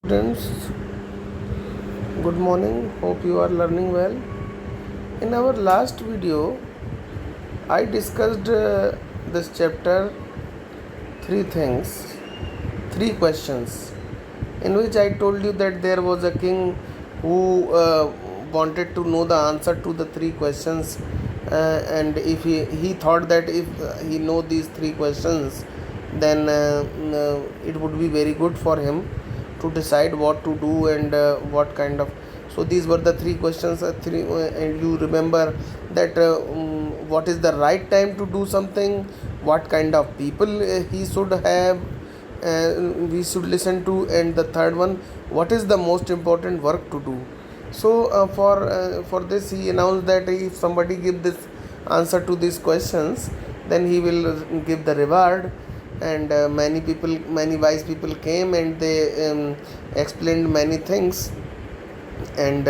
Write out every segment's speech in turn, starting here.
Students, good morning. Hope you are learning well. In our last video, I discussed this chapter three things, three questions, in which I told you that there was a king who wanted to know the answer to the three questions, and if he thought that if he know these three questions, then it would be very good for him to decide what to do and what kind of. So these were the three questions, and you remember that what is the right time to do something, what kind of people he should have, we should listen to, and the third one, what is the most important work to do. So for this he announced that if somebody give this answer to these questions, then he will give the reward. And many wise people came, and they explained many things. And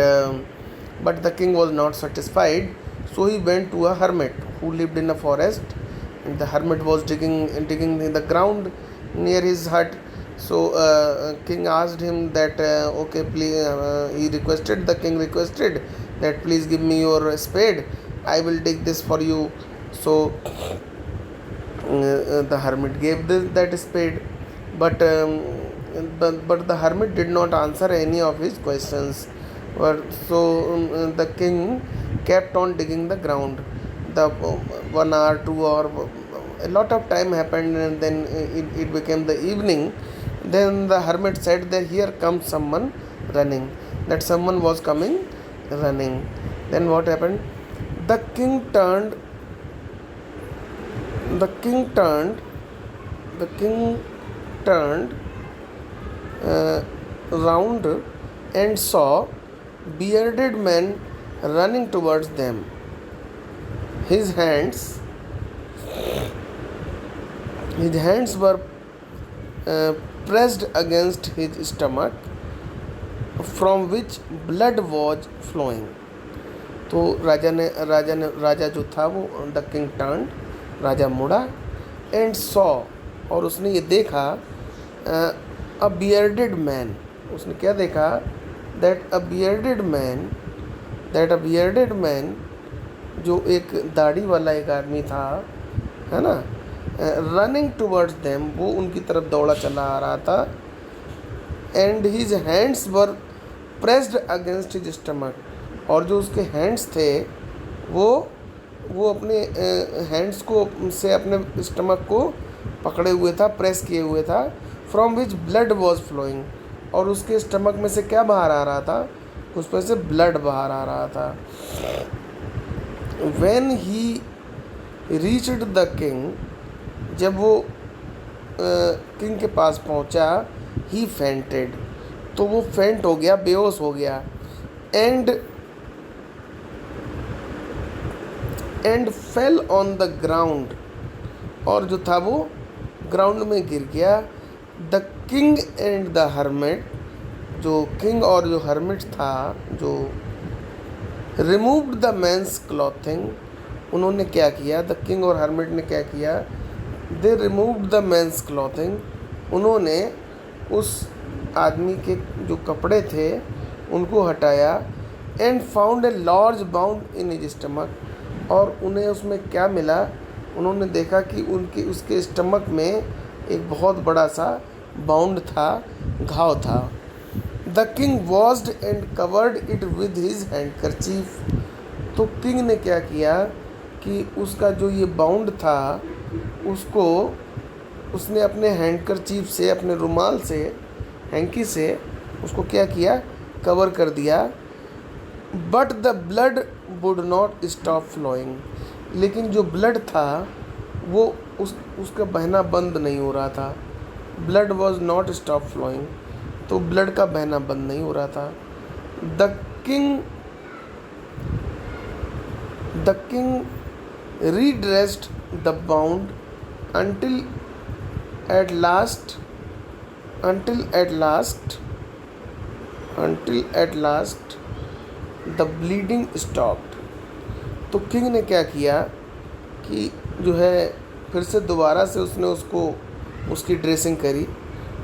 but the king was not satisfied, so he went to a hermit who lived in a forest. And the hermit was digging in the ground near his hut. So king asked him that okay, please, the king requested that please give me your spade, I will dig this for you. So the hermit gave that spade, but the hermit did not answer any of his questions. So the king kept on digging the ground. The 1 hour, 2 hour, a lot of time happened, and then it became the evening. Then the hermit said that here comes someone running. That someone was coming running. Then what happened? The king turned. The king turned. The king turned round and saw bearded men running towards them. His hands were pressed against his stomach, from which blood was flowing. तो राजा जो था वो, the king turn, राजा मुड़ा, and saw, और उसने ये देखा, a bearded man, उसने क्या देखा, दैट अ बियर्डेड मैन, जो एक दाढ़ी वाला एक आदमी था, है ना, रनिंग टूवर्ड्स देम, वो उनकी तरफ दौड़ा चला आ रहा था. And his hands were pressed against his stomach, और जो उसके हैंड्स थे वो अपने हैंड्स को से अपने स्टमक को पकड़े हुए था, प्रेस किए हुए था. From which blood was flowing, और उसके स्टमक में से क्या बाहर आ रहा था, उस पर से ब्लड बाहर आ रहा था. When he reached the king, जब वो किंग के पास पहुंचा, ही फेंटेड, तो वो फेंट हो गया, बेहोश हो गया. And fell on the ground, और जो था वो ग्राउंड में गिर गया. The king and the hermit, जो किंग और जो हर्मिट था, जो रिमूव्ड द मैंस क्लॉथिंग, उन्होंने क्या किया, द किंग और हर्मिट ने क्या किया, दे रिमूव्ड द मैंस क्लॉथिंग, उन्होंने उस आदमी के जो कपड़े थे उनको हटाया. And found a large bound in his stomach, और उन्हें उसमें क्या मिला, उन्होंने देखा कि उसके स्टमक में एक बहुत बड़ा सा बाउंड था, घाव था. The king washed and covered it with his handkerchief, तो किंग ने क्या किया कि उसका जो ये बाउंड था उसको उसने अपने हैंडकरचीफ से, अपने रुमाल से, हैंकी से उसको क्या किया, कवर कर दिया. But the blood would not stop flowing, लेकिन जो ब्लड था वो उसका बहना बंद नहीं हो रहा था. Blood was not stop flowing, तो ब्लड का बहना बंद नहीं हो रहा था. The king redressed the wound until at last the bleeding stopped. तो किंग ने क्या किया कि जो है फिर से दोबारा से उसने उसकी ड्रेसिंग करी,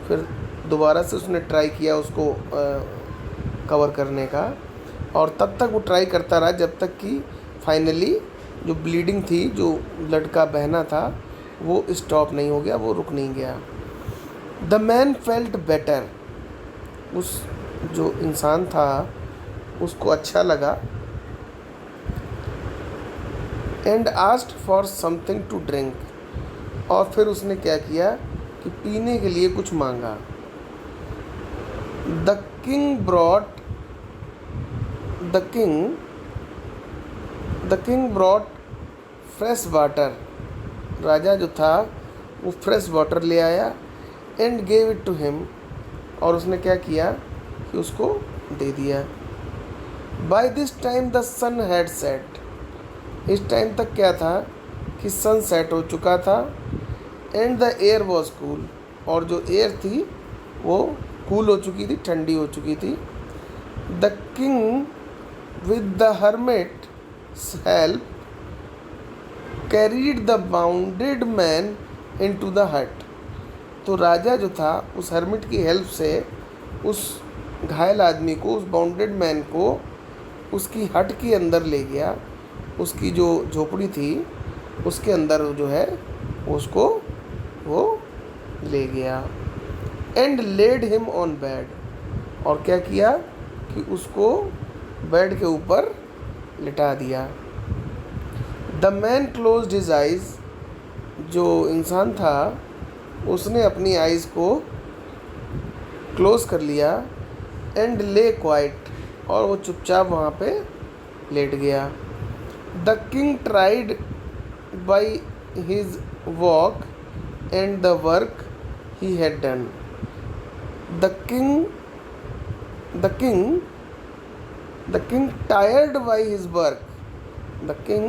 फिर दोबारा से उसने ट्राई किया उसको कवर करने का, और तब तक वो ट्राई करता रहा जब तक कि फाइनली जो ब्लीडिंग थी, जो ब्लड का बहना था, वो स्टॉप नहीं हो गया, वो रुक नहीं गया। द मैन फेल्ट बेटर, उस जो इंसान था उसको अच्छा लगा। And asked for something to drink, और फिर उसने क्या किया कि पीने के लिए कुछ मांगा। The king brought fresh water, राजा जो था वो फ्रेश वाटर ले आया। And gave it to him, और उसने क्या किया कि उसको दे दिया। By this time the sun had set, इस टाइम तक क्या था कि सन सेट हो चुका था। And the air was cool, और जो एयर थी वो कूल हो चुकी थी, ठंडी हो चुकी थी। The king with the hermits help carried the bounded man into the हट, तो राजा जो था उस हर्मिट की हेल्प से उस घायल आदमी को, उस बाउंडेड मैन को उसकी हट के अंदर ले गया, उसकी जो झोपड़ी थी उसके अंदर जो है उसको वो ले गया। And led him on bed, और क्या किया कि उसको बेड के ऊपर लिटा दिया। The man closed his eyes, जो इंसान था उसने अपनी आइज़ को क्लोज कर लिया। एंड ले क्वाइट, और वो चुपचाप वहाँ पे लेट गया। The king tried by his walk and the work he had done, the king tired by his work, the king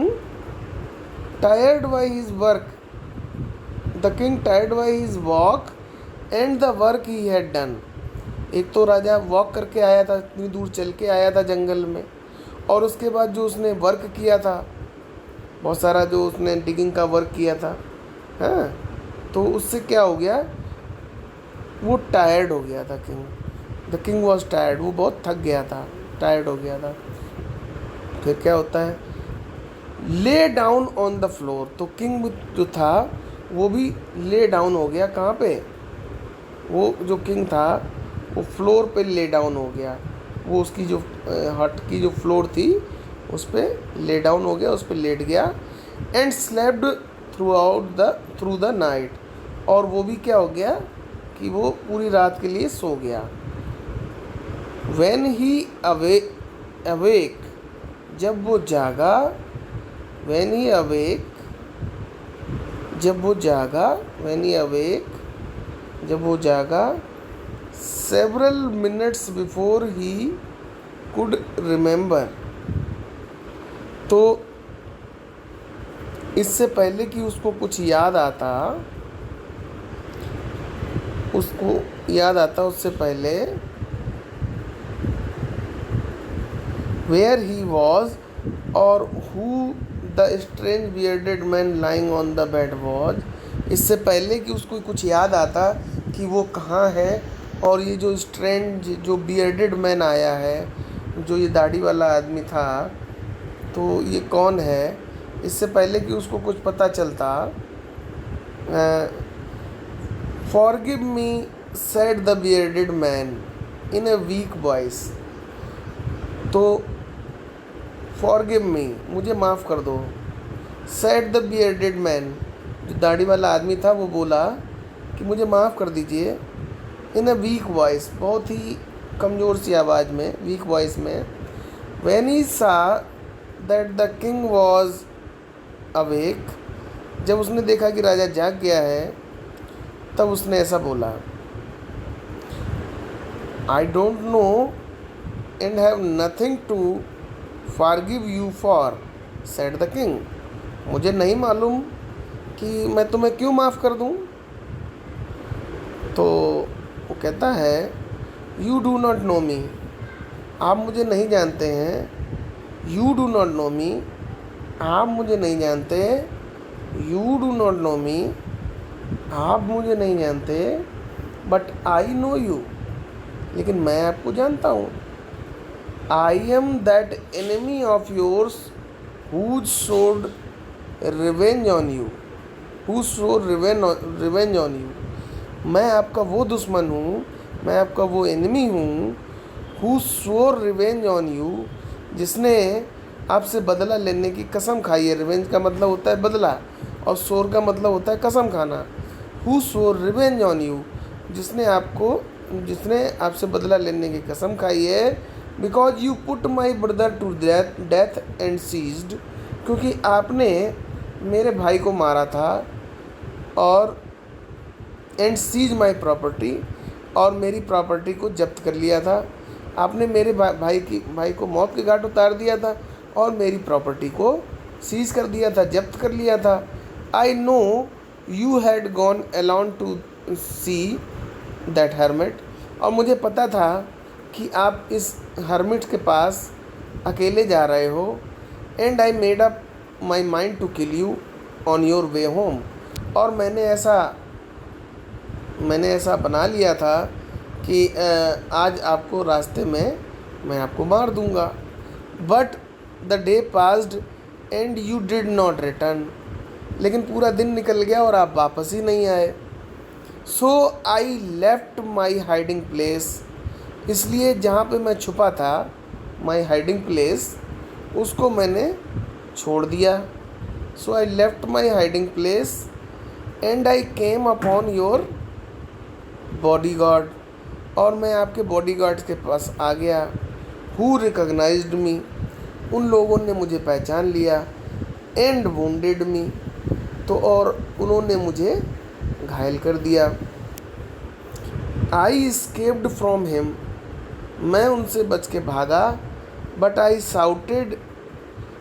tired by his work, the king tired by his walk and the work he had done। एक तो राजा walk करके आया था, इतनी दूर चल के आया था जंगल में, और उसके बाद जो उसने वर्क किया था बहुत सारा, जो उसने डिगिंग का वर्क किया था, हाँ, तो उससे क्या हो गया, वो टायर्ड हो गया था। द किंग वॉज टायर्ड, वो बहुत थक गया था, टायर्ड हो गया था। फिर क्या होता है, lay down on the floor, तो किंग जो था वो भी ले डाउन हो गया। कहाँ पे, वो जो किंग था वो फ्लोर पे ले डाउन हो गया, वो उसकी जो हट की जो फ्लोर थी उस पर ले डाउन हो गया, उस पर लेट गया। And slapped through the night, और वो भी क्या हो गया कि वो पूरी रात के लिए सो गया। When he awake, जब वो जागा, when he awake, जब वो जागा, when he awake, जब वो जागा, several minutes before he could remember, तो इससे पहले कि उसको कुछ याद आता, उससे पहले where he was or who the strange bearded man lying on the bed was, इससे पहले कि उसको कुछ याद आता कि वो कहाँ है, और ये जो स्ट्रेंज जो बियर्डेड मैन आया है, जो ये दाढ़ी वाला आदमी था, तो ये कौन है, इससे पहले कि उसको कुछ पता चलता। Forgive me said the bearded man in a week voice, तो फॉरगिव मी, मुझे माफ़ कर दो। सेड द बियर्डेड मैन, जो दाढ़ी वाला आदमी था वो बोला कि मुझे माफ़ कर दीजिए। इन अ वीक वॉइस, बहुत ही कमज़ोर सी आवाज़ में, वीक वॉइस में। व्हेन ही सा that the king was awake, जब उसने देखा कि राजा जाग गया है, तब उसने ऐसा बोला, I don't know and have nothing to forgive you for, said the king, मुझे नहीं मालूम कि मैं तुम्हें क्यों माफ़ कर दूं। तो वो कहता है, यू डू नॉट नो मी, आप मुझे नहीं जानते हैं। यू डू नॉट नो मी, आप मुझे नहीं जानते। यू डू नॉट नो मी, आप मुझे नहीं जानते। बट आई नो यू, लेकिन मैं आपको जानता हूँ। I am that enemy of yours who showed revenge on you, who showed revenge on you। मैं आपका वो दुश्मन हूँ, मैं आपका वो एनिमी हूँ। who swore revenge on you, जिसने आपसे बदला लेने की कसम खाई है। रिवेंज का मतलब होता है बदला, और शोर का मतलब होता है कसम खाना। who swore revenge on you, जिसने आपसे बदला लेने की कसम खाई है। Because you put my brother to death and seized, क्योंकि आपने मेरे भाई को मारा था, और एंड सीज माई प्रॉपर्टी, और मेरी प्रॉपर्टी को जब्त कर लिया था। आपने मेरे भाई को मौत के घाट उतार दिया था, और मेरी प्रॉपर्टी को सीज कर दिया था, जब्त कर लिया था। I know you had gone alone to see that hermit, और मुझे पता था कि आप इस हर्मिट के पास अकेले जा रहे हो। And I made up my mind to kill you on your way home, और मैंने ऐसा बना लिया था कि आज आपको रास्ते में मैं आपको मार दूंगा। But the day passed and you did not return, लेकिन पूरा दिन निकल गया और आप वापस ही नहीं आए। So I left my hiding place, इसलिए जहाँ पे मैं छुपा था, माई हाइडिंग प्लेस, उसको मैंने छोड़ दिया। So I left my hiding place and I came upon your bodyguard, और मैं आपके बॉडी गार्ड्स के पास आ गया। हु रिकग्नाइज्ड मी, उन लोगों ने मुझे पहचान लिया। एंड वुंडेड मी, तो और उन्होंने मुझे घायल कर दिया। आई स्केप्ड फ्रॉम हिम, मैं उनसे बच के भागा। But I shouted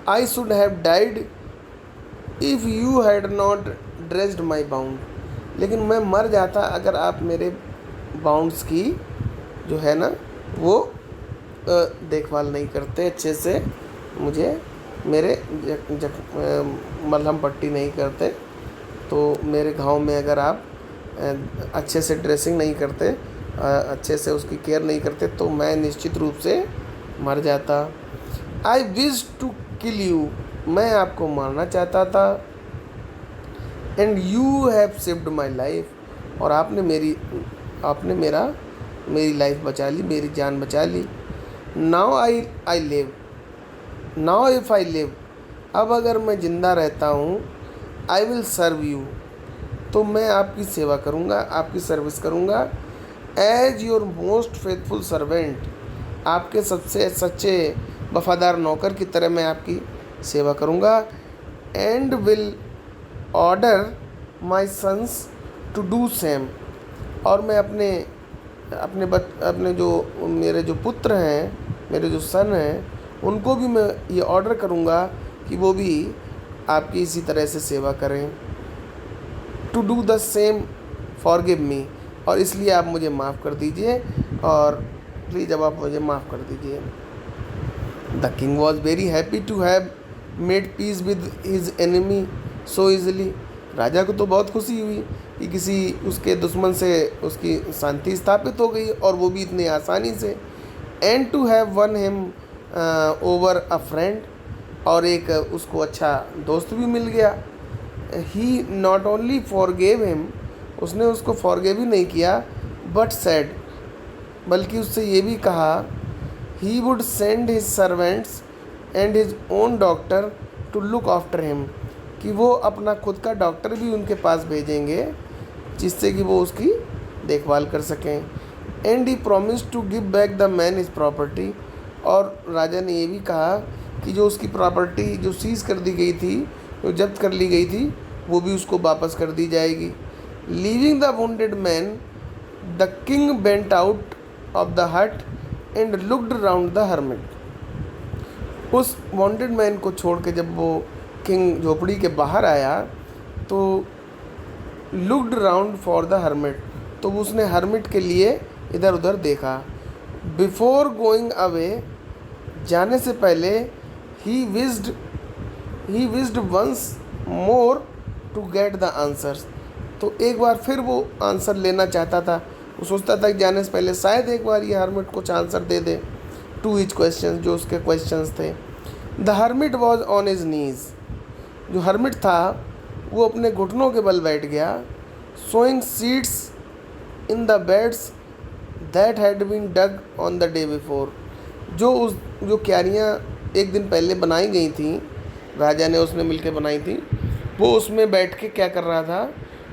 I should have died if you had not dressed my bound, लेकिन मैं मर जाता अगर आप मेरे बाउंड्स की जो है ना वो देखभाल नहीं करते अच्छे से, मुझे मेरे मलहम पट्टी नहीं करते, तो मेरे घाव में अगर आप अच्छे से ड्रेसिंग नहीं करते, अच्छे से उसकी केयर नहीं करते, तो मैं निश्चित रूप से मर जाता। I wish to kill you, मैं आपको मारना चाहता था। And you have saved my life, और आपने मेरी लाइफ बचा ली, मेरी जान बचा ली। Now I live, now if I live, अब अगर मैं ज़िंदा रहता हूँ, आई विल सर्व यू, तो मैं आपकी सेवा करूँगा, आपकी सर्विस करूँगा। As your most faithful servant, आपके सबसे सच्चे वफादार नौकर की तरह मैं आपकी सेवा करूँगा। And will order my sons to do same, और मैं अपने जो मेरे जो पुत्र हैं, मेरे जो सन हैं, उनको भी मैं ये ऑर्डर करूँगा कि वो भी आपकी इसी तरह से सेवा करें। To do the same forgive me, और इसलिए आप मुझे माफ़ कर दीजिए, और प्लीज़ अब आप मुझे माफ़ कर दीजिए। The king was very happy to have made peace with his enemy so easily, राजा को तो बहुत खुशी हुई कि किसी उसके दुश्मन से उसकी शांति स्थापित हो गई, और वो भी इतनी आसानी से। And to have won him over a friend, और एक उसको अच्छा दोस्त भी मिल गया। He not only forgave him, उसने उसको फॉरगिव ही नहीं किया, बट सेड, बल्कि उससे ये भी कहा, he would send his servants and his own doctor to look after him, कि वो अपना खुद का डॉक्टर भी उनके पास भेजेंगे जिससे कि वो उसकी देखभाल कर सकें। And he promise to give back the man his property, और राजा ने ये भी कहा कि जो उसकी प्रॉपर्टी जो सीज़ कर दी गई थी, जो जब्त कर ली गई थी, वो भी उसको वापस कर दी जाएगी। Leaving the wounded man, the king went out of the hut and looked round the hermit. उस वॉन्टेड मैन को छोड़ के जब वो किंग झोपड़ी के बाहर आया, तो looked round for the hermit, तो उसने हर्मिट के लिए इधर उधर देखा। बिफोर गोइंग अवे, जाने से पहले, he wished once more to get the answers, तो एक बार फिर वो आंसर लेना चाहता था, वो सोचता था कि जाने से पहले शायद एक बार ये हर्मिट कुछ आंसर दे दे टू ईच क्वेश्चन, जो उसके क्वेश्चंस थे। The hermit was on his knees, जो हर्मिट था वो अपने घुटनों के बल बैठ गया। Sowing seeds in the beds that had been dug on the day before, जो क्यारियाँ एक दिन पहले बनाई गई थी, राजा ने उसने मिलके बनाई थी, वो उसमें बैठ के क्या कर रहा था,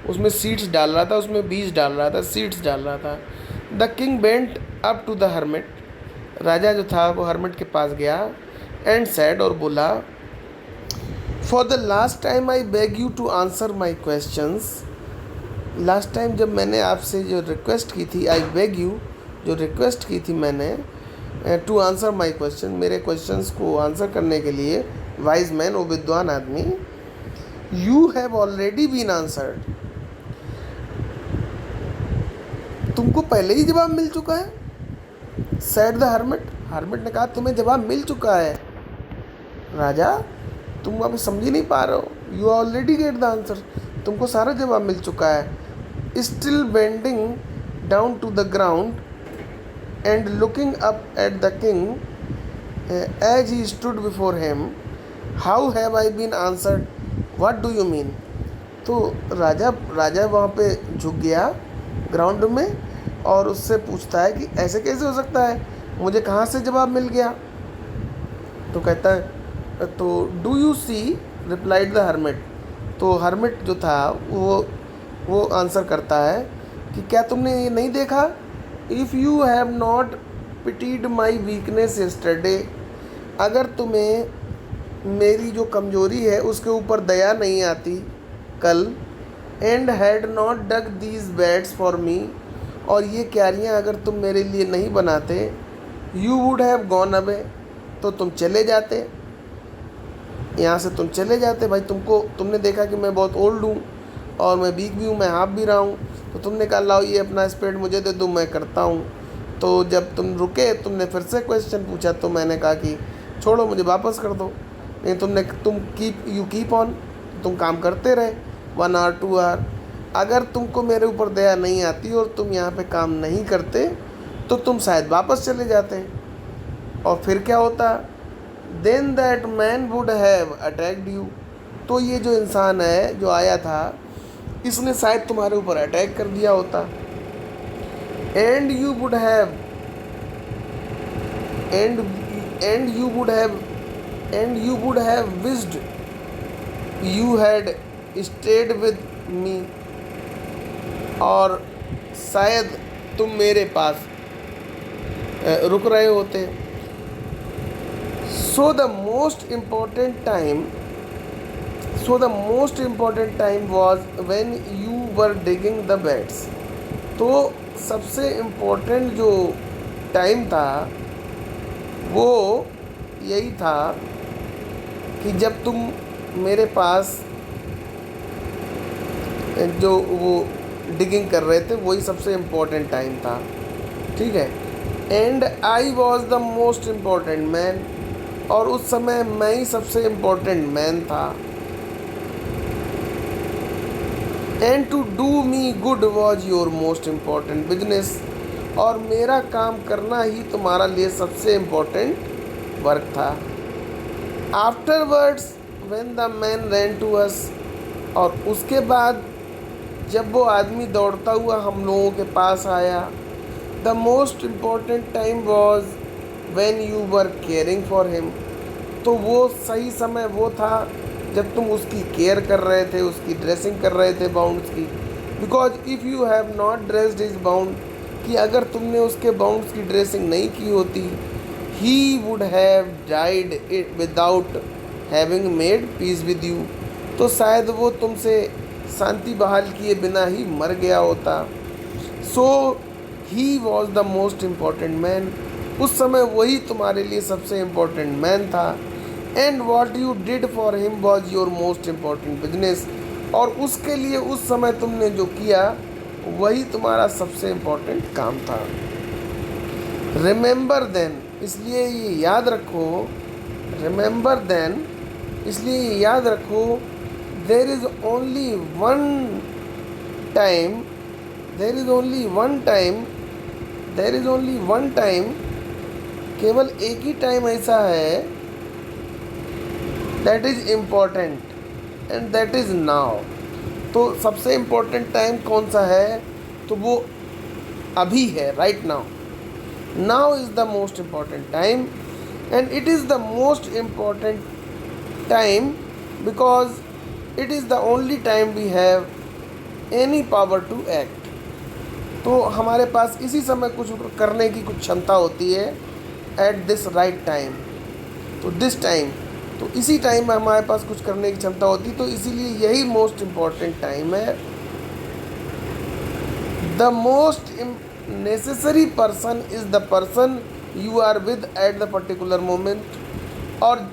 उसमें सीड्स डाल रहा था, उसमें बीज डाल रहा था, सीड्स डाल रहा था। The king went up to the hermit, राजा जो था वो हर्मिट के पास गया। एंड सैड, और बोला, for the last time I beg you to answer my questions, last time जब मैंने आपसे जो रिक्वेस्ट की थी, आई बेग यू, जो रिक्वेस्ट की थी मैंने, टू आंसर माई क्वेश्चन, मेरे क्वेश्चंस को आंसर करने के लिए, वाइज मैन, वो विद्वान आदमी, you have already been answered, तुमको पहले ही जवाब मिल चुका है। सैड द हर्मिट, हर्मिट ने कहा तुम्हें जवाब मिल चुका है राजा, तुम अभी समझ ही नहीं पा रहे हो, you already get the answer, तुमको सारा जवाब मिल चुका है। Still bending down to the ground and looking up at the king as he stood before him, how have I been answered, what do you mean. तो राजा वहाँ पे झुक गया ग्राउंड में और उससे पूछता है कि ऐसे कैसे हो सकता है, मुझे कहाँ से जवाब मिल गया। तो कहता है, तो do you see, replied the hermit, तो हर्मिट जो था वो आंसर करता है कि क्या तुमने ये नहीं देखा, if you have not pitied my weakness yesterday, अगर तुम्हें मेरी जो कमजोरी है उसके ऊपर दया नहीं आती कल, and had not dug these beds for me, और ये क्यारियाँ अगर तुम मेरे लिए नहीं बनाते, you would have gone away, तो तुम चले जाते, यहाँ से तुम चले जाते। भाई तुमने देखा कि मैं बहुत ओल्ड हूँ और मैं वीक भी हूँ, मैं हाफ भी रहा हूँ, तो तुमने कहा लाओ ये अपना स्पेड मुझे दे दो, मैं करता हूँ। तो जब तुम रुके, तुमने फिर से क्वेश्चन पूछा, तो मैंने कहा कि छोड़ो मुझे वापस कर दो, नहीं तुम कीप ऑन, तुम काम करते रहे 1 आवर 2 आवर। अगर तुमको मेरे ऊपर दया नहीं आती और तुम यहाँ पे काम नहीं करते तो तुम शायद वापस चले जाते, और फिर क्या होता, then that man would have attacked you, तो ये जो इंसान है जो आया था इसने शायद तुम्हारे ऊपर अटैक कर दिया होता। And you would have wished you had stayed with me, और शायद तुम मेरे पास रुक रहे होते। So the most important time was when you were digging the beds, तो सबसे इम्पोर्टेंट जो टाइम था वो यही था कि जब तुम मेरे पास जो वो डिगिंग कर रहे थे, वही सबसे इम्पोर्टेंट टाइम था, ठीक है। And I was the most important man, और उस समय मैं ही सबसे इम्पोर्टेंट मैन था। And to do me good was your most important business, और मेरा काम करना ही तुम्हारा लिए सबसे इम्पोर्टेंट वर्क था। Afterwards when the man ran to us, और उसके बाद जब वो आदमी दौड़ता हुआ हम लोगों के पास आया, the most important time was when you were caring for him, तो वो सही समय वो था जब तुम उसकी केयर कर रहे थे, उसकी ड्रेसिंग कर रहे थे बाउंड्स की। Because if you have not dressed his bound, कि अगर तुमने उसके बाउंड्स की ड्रेसिंग नहीं की होती, he would have died it without having made peace with you, तो शायद वो तुमसे शांति बहाल किए बिना ही मर गया होता। So he was the most important man, उस समय वही तुम्हारे लिए सबसे इम्पोर्टेंट मैन था। And what you did for him was your most important business, और उसके लिए उस समय तुमने जो किया वही तुम्हारा सबसे इम्पोर्टेंट काम था। रिमेंबर देन, इसलिए ये याद रखो, रिमेंबर देन, इसलिए ये याद रखो, there is only one time there is only one time, there is only one time, केवल एक ही टाइम ऐसा है that is important and that is now. तो सबसे इम्पोर्टेंट टाइम कौन सा है? तो वो अभी है, right now. Now is the most important time and it is the most important time because it is the only time we have any power to act. तो हमारे पास इसी समय कुछ करने की कुछ क्षमता होती है एट दिस राइट टाइम। तो दिस टाइम, तो इसी टाइम में हमारे पास कुछ करने की क्षमता होती है, तो इसीलिए यही मोस्ट इम्पॉर्टेंट टाइम है। The most necessary person is the person you are with at the particular moment. और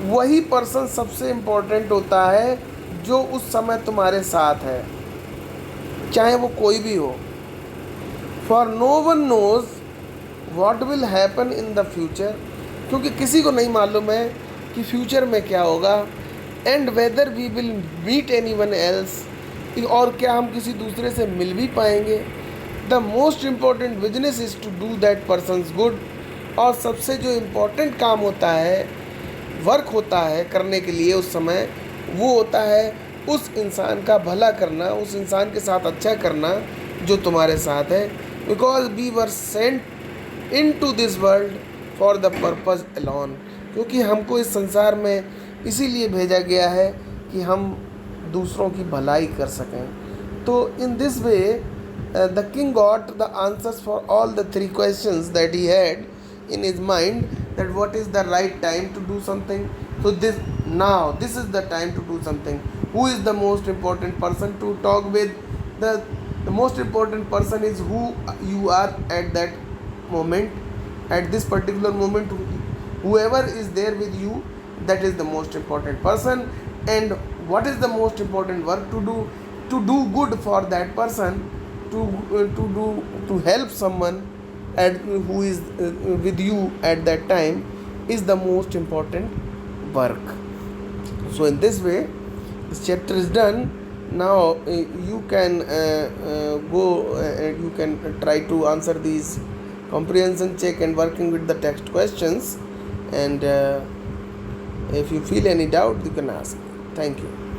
वही पर्सन सबसे इम्पोर्टेंट होता है जो उस समय तुम्हारे साथ है, चाहे वो कोई भी हो। For no one knows what will happen in the future, क्योंकि किसी को नहीं मालूम है कि फ्यूचर में क्या होगा। And whether we will meet any one else, और क्या हम किसी दूसरे से मिल भी पाएंगे। The most important business is to do that person's good. और सबसे जो इम्पोर्टेंट काम होता है, वर्क होता है करने के लिए उस समय, वो होता है उस इंसान का भला करना, उस इंसान के साथ अच्छा करना जो तुम्हारे साथ है। Because we were sent into this world for the purpose alone, क्योंकि हमको इस संसार में इसीलिए भेजा गया है कि हम दूसरों की भलाई कर सकें। तो in this way the king got the answers for all the 3 questions that he had in his mind, that what is the right time to do something. So this is the time to do something. Who is the most important person to talk with? The most important person is who you are at that moment, at this particular moment. Whoever is there with you, that is the most important person. And what is the most important work to do good for that person, to help someone who is with you at that time, is the most important work. So in this way this chapter is done. Now you can go and you can try to answer these comprehension check and working with the text questions. And if you feel any doubt, you can ask. Thank you.